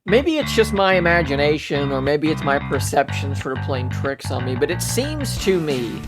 Maybe it's just my imagination, or maybe it's my perception sort of playing tricks on me, but it seems to me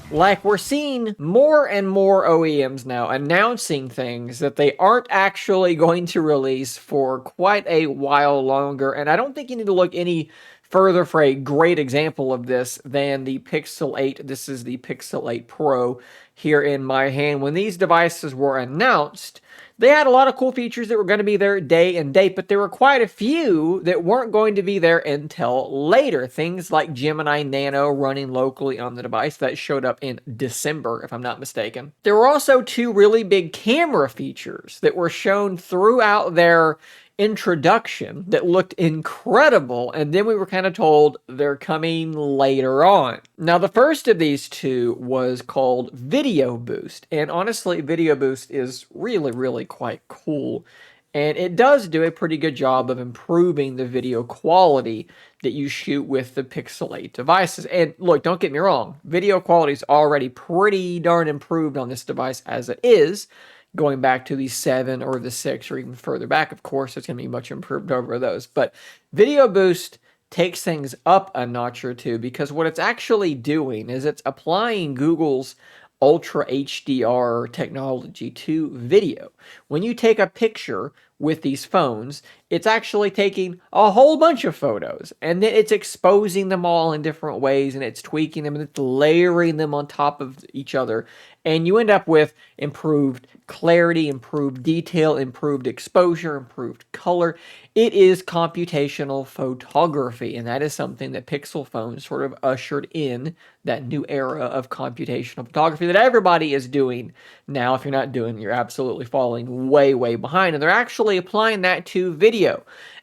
like we're seeing more and more OEMs now announcing things that they aren't actually going to release for quite a while longer. And I don't think you need to look any further for a great example of this than the Pixel 8. This is the Pixel 8 Pro here in my hand. When these devices were announced, they had a lot of cool features that were going to be there day and date, but there were quite a few that weren't going to be there until later. Things like Gemini Nano running locally on the device that showed up in December, if I'm not mistaken. There were also two really big camera features that were shown throughout their introduction that looked incredible, and then we were kind of told they're coming later on. Now, the first of these two was called Video Boost, and honestly, Video Boost is really quite cool, and it does do a pretty good job of improving the video quality that you shoot with the Pixel 8 devices. And look, don't get me wrong, video quality is already pretty darn improved on this device as it is. Going back to the 7 or the 6 or even further back, of course, it's going to be much improved over those. But Video Boost takes things up a notch or two, because what it's actually doing is it's applying Google's Ultra HDR technology to video. When you take a picture with these phones, it's actually taking a whole bunch of photos, and then it's exposing them all in different ways, and it's tweaking them, and it's layering them on top of each other, and you end up with improved clarity, improved detail, improved exposure, improved color. It is computational photography, and that is something that Pixel phones sort of ushered in, that new era of computational photography that everybody is doing now. If you're not doing it, you're absolutely falling way behind, and they're actually applying that to video.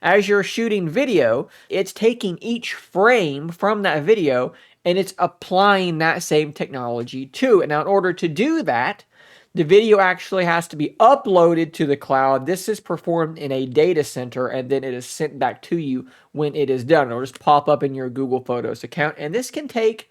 As you're shooting video, it's taking each frame from that video and it's applying that same technology to it. Now, in order to do that, the video actually has to be uploaded to the cloud. This is performed in a data center, and then it is sent back to you when it is done. It'll just pop up in your Google Photos account, and this can take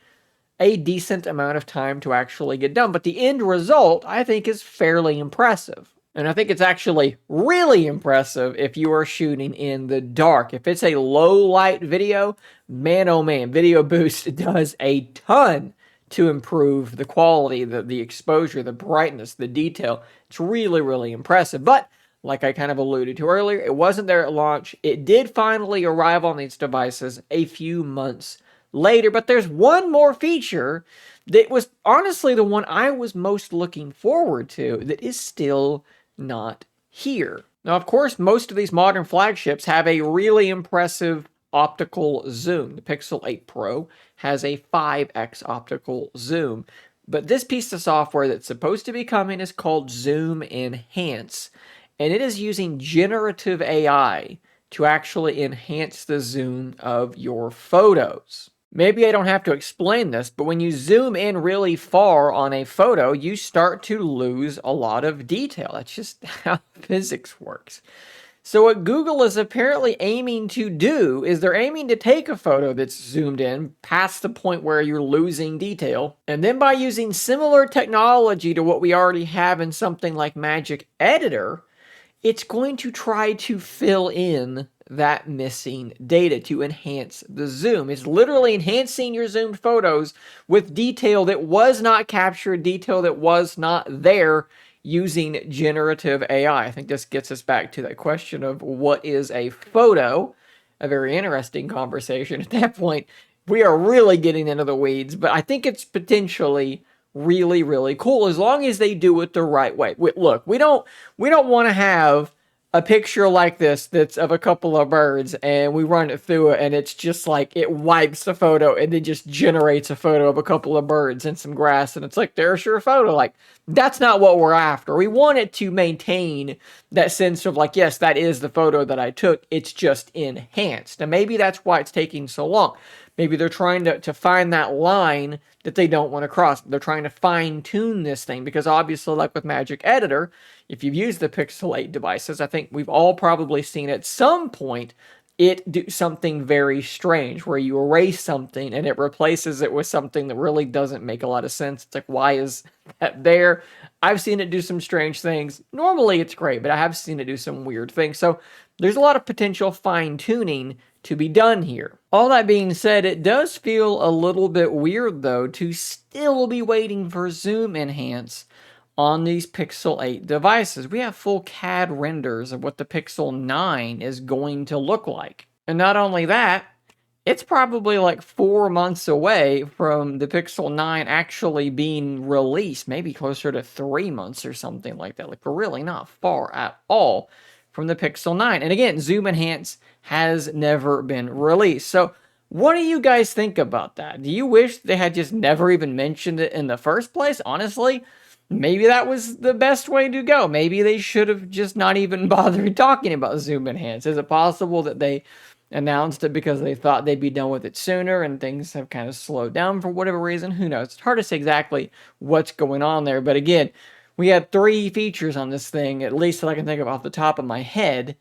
a decent amount of time to actually get done. But the end result, I think, is fairly impressive. And I think it's actually really impressive if you are shooting in the dark. If it's a low light video, man oh man, Video Boost does a ton to improve the quality, the exposure, the brightness, the detail. It's really impressive. But like I kind of alluded to earlier, it wasn't there at launch. It did finally arrive on these devices a few months later, but there's one more feature that was honestly the one I was most looking forward to that is still not here. Now, of course, most of these modern flagships have a really impressive optical zoom. The Pixel 8 Pro has a 5x optical zoom, but this piece of software that's supposed to be coming is called Zoom Enhance, and it is using generative AI to actually enhance the zoom of your photos. Maybe I don't have to explain this, but when you zoom in really far on a photo, you start to lose a lot of detail. That's just how physics works. So what Google is apparently aiming to do is they're aiming to take a photo that's zoomed in past the point where you're losing detail, and then by using similar technology to what we already have in something like Magic Editor, it's going to try to fill in that missing data to enhance the zoom. It's literally enhancing your zoomed photos with detail that was not captured, detail that was not there, using generative AI. I think this gets us back to that question of what is a photo? A very interesting conversation. At that point, we are really getting into the weeds, but I think it's potentially really cool as long as they do it the right way. Look, we don't want to have a picture like this that's of a couple of birds and we run it through it and it's just like it wipes the photo and then just generates a photo of a couple of birds and some grass and it's like, there's your photo. Like, that's not what we're after. We want it to maintain that sense of like, yes, that is the photo that I took. It's just enhanced. And maybe that's why it's taking so long. Maybe they're trying to find that line that they don't want to cross. They're trying to fine tune this thing because obviously, like with Magic Editor, if you've used the Pixel 8 devices, I think we've all probably seen at some point it do something very strange where you erase something and it replaces it with something that really doesn't make a lot of sense. It's like, why is that there? I've seen it do some strange things. Normally it's great, but I have seen it do some weird things. So there's a lot of potential fine tuning to be done here. All that being said, it does feel a little bit weird though to still be waiting for zoom enhance on these Pixel 8 devices. We have full CAD renders of what the Pixel 9 is going to look like. And not only that, it's probably like 4 months away from the Pixel 9 actually being released, maybe closer to 3 months or something like that. Like, we're really not far at all from the Pixel 9. And again, Zoom Enhance has never been released. So what do you guys think about that? Do you wish they had just never even mentioned it in the first place? Honestly, maybe that was the best way to go. Maybe they should have just not even bothered talking about Zoom Enhance. Is it possible that they announced it because they thought they'd be done with it sooner and things have kind of slowed down for whatever reason? Who knows? It's hard to say exactly what's going on there. But again, we had 3 features on this thing, at least that I can think of off the top of my head,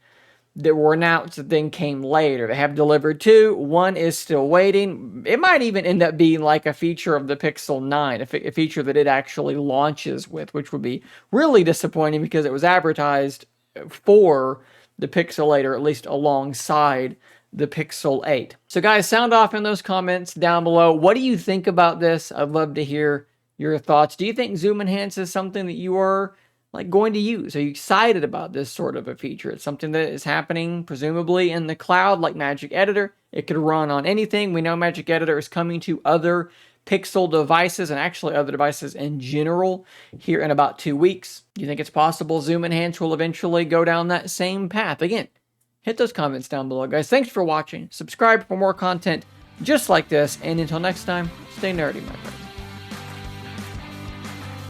that were announced that then came later. They have delivered 2. 1 is still waiting. It might even end up being like a feature of the Pixel 9, a feature that it actually launches with, which would be really disappointing because it was advertised for the Pixel 8, or at least alongside the Pixel 8. So guys, sound off in those comments down below. What do you think about this? I'd love to hear your thoughts. Do you think Zoom Enhance is something that you are like going to use? Are you excited about this sort of a feature? It's something that is happening presumably in the cloud like Magic Editor. It could run on anything. We know Magic Editor is coming to other Pixel devices and actually other devices in general here in about 2 weeks. Do you think it's possible Zoom Enhance will eventually go down that same path? Again, hit those comments down below, guys. Thanks for watching. Subscribe for more content just like this. And until next time, stay nerdy, my friends.